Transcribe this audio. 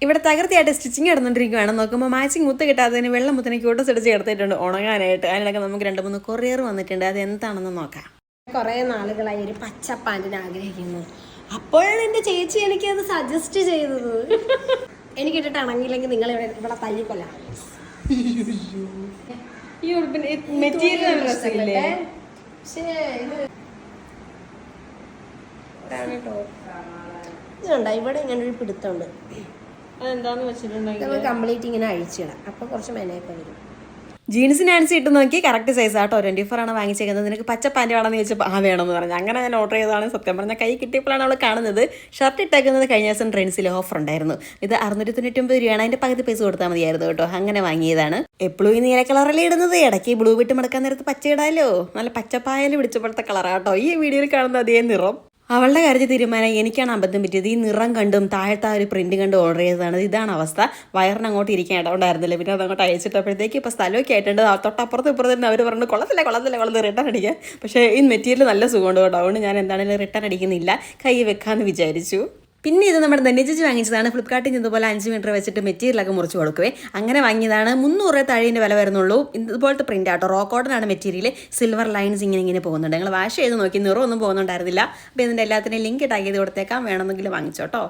ഇവിടെ തകർത്തിയായിട്ട് സ്റ്റിച്ചിങ് നടന്നുകൊണ്ടിരിക്കുകയാണ്. നോക്കുമ്പോൾ മാച്ചിങ് മുത്ത് കിട്ടാത്തതിന് വെള്ളം മുത്തിനെ ക്യൂട്ടസ് അടിച്ച് എടുത്തിട്ടുണ്ട് ഉണങ്ങാനായിട്ട്. അതിനിടയ്ക്ക് നമുക്ക് 2-3 കൊറിയർ വന്നിട്ടുണ്ട്. അത് എന്താണെന്ന് നോക്കാം. കുറേ നാളുകളായി ഒരു പച്ച പാൻറ്റിന് ആഗ്രഹിക്കുന്നു. അപ്പോഴാണ് എൻ്റെ ചേച്ചി എനിക്കത് സജസ്റ്റ് ചെയ്തത്. എനിക്കിട്ടിട്ട് അണങ്ങിയില്ലെങ്കിൽ നിങ്ങൾ ഇവിടെ തല്ലിക്കൊല്ലാം. ഈ ഉടുപ്പിന് മെറ്റീരിയൽ രസമില്ലേ? ഇതുണ്ടോ ഇവിടെ ഇങ്ങനെ ഒരു പിടുത്തമുണ്ട്. അതെന്താന്ന് വെച്ചിട്ടുണ്ടെങ്കിൽ കംപ്ലീറ്റ് ഇങ്ങനെ അഴിച്ചിടാം. അപ്പൊ കുറച്ച് മെനയൊക്കെ വരും. ജീൻസിന് ആൻസി ഇട്ട് നോക്കി കറക്റ്റ് സൈസ് ആട്ടോ. 24 ആണ് വാങ്ങിച്ചേക്കുന്നത്. നിനക്ക് പച്ച പാൻറ് വേണമെന്ന് ചോദിച്ചപ്പോൾ വേണമെന്ന് പറഞ്ഞു. അങ്ങനെ ഞാൻ ഓർഡർ ചെയ്തതാണ്. സത്യം പറഞ്ഞാൽ കൈ കിട്ടിയപ്പോഴാണ് അവൾ കാണുന്നത്. ഷർട്ട് ഇട്ടേക്കുന്നത് കഴിഞ്ഞ ദിവസം ട്രെൻഡ്സിൽ ഓഫർ ഉണ്ടായിരുന്നു. ഇത് 699 രൂപയാണ്. അതിൻ്റെ പകുതി പൈസ കൊടുത്താൽ മതിയായിരുന്നു കേട്ടോ. അങ്ങനെ വാങ്ങിയതാണ്. എപ്പോഴും ഈ നീല കളറല്ലേ ഇടുന്നത്. ഇടയ്ക്ക് ബ്ലൂ വിട്ട് മടക്കാൻ നേരത്ത് പച്ച ഇടാലോ. നല്ല പച്ചപ്പായൽ പിടിച്ചപ്പോഴത്തെ കളറാട്ടോ ഈ വീഡിയോയിൽ കാണുന്ന അതേ നിറം. അവളുടെ കാര്യത്തിൽ തീരുമാനം എനിക്കാണ് അബദ്ധം പറ്റിയത്. ഈ നിറം കണ്ടും താഴത്തെ ഒരു പ്രിന്റ് കണ്ടും ഓർഡർ ചെയ്തതാണ്. ഇതാണ് അവസ്ഥ. വയറിന് അങ്ങോട്ട് ഇരിക്കാൻ ഇടമുണ്ടായിരുന്നില്ല. പിന്നെ അതങ്ങോട്ട് അയച്ചിട്ടപ്പോഴത്തേക്ക് ഇപ്പോൾ സ്ഥലമൊക്കെ ആയിട്ടുണ്ട്. തൊട്ടപ്പുറത്ത് ഇപ്പുറത്ത് അവർ പറഞ്ഞു കൊള്ളത്തില്ല റിട്ടേൺ അടിക്കാൻ. പക്ഷേ ഈ മെറ്റീരിയൽ നല്ല സുഖമുണ്ട് കേട്ടോ. അതുകൊണ്ട് ഞാൻ എന്താണെങ്കിലും റിട്ടേൺ അടിക്കുന്നില്ല. കൈ വെക്കാമെന്ന് വിചാരിച്ചു. പിന്നെ ഇത് നമ്മുടെ ധന്യജിച്ച് വാങ്ങിച്ചതാണ്. ഫ്ലിപ്കാർട്ടിൽ ഇതുപോലെ 5 മീറ്റർ വെച്ചിട്ട് മെറ്റീരിയലൊക്കെ മുറിച്ച് കൊടുക്കുവേ. അങ്ങനെ വാങ്ങിയതാണ്. 300 താഴേൻ്റെ വില വരുന്നുള്ളൂ. ഇതുപോലത്തെ പ്രിൻ്റ് ആട്ടോ. റോ കോട്ടനാണ് മെറ്റീരിയൽ. സിൽവർ ലൈൻസ് ഇങ്ങനെ പോകുന്നുണ്ട്. ഞങ്ങൾ വാഷ് ചെയ്ത് നോക്കി. നിറമൊന്നും പോകുന്നുണ്ടായിരുന്നില്ല. അപ്പോൾ ഇതിൻ്റെ എല്ലാത്തിൻ്റെയും ലിങ്ക് ടാഗ് ചെയ്ത് കൊടുത്തേക്കാം. വേണമെന്നെങ്കിൽ വാങ്ങിച്ചോട്ടോ.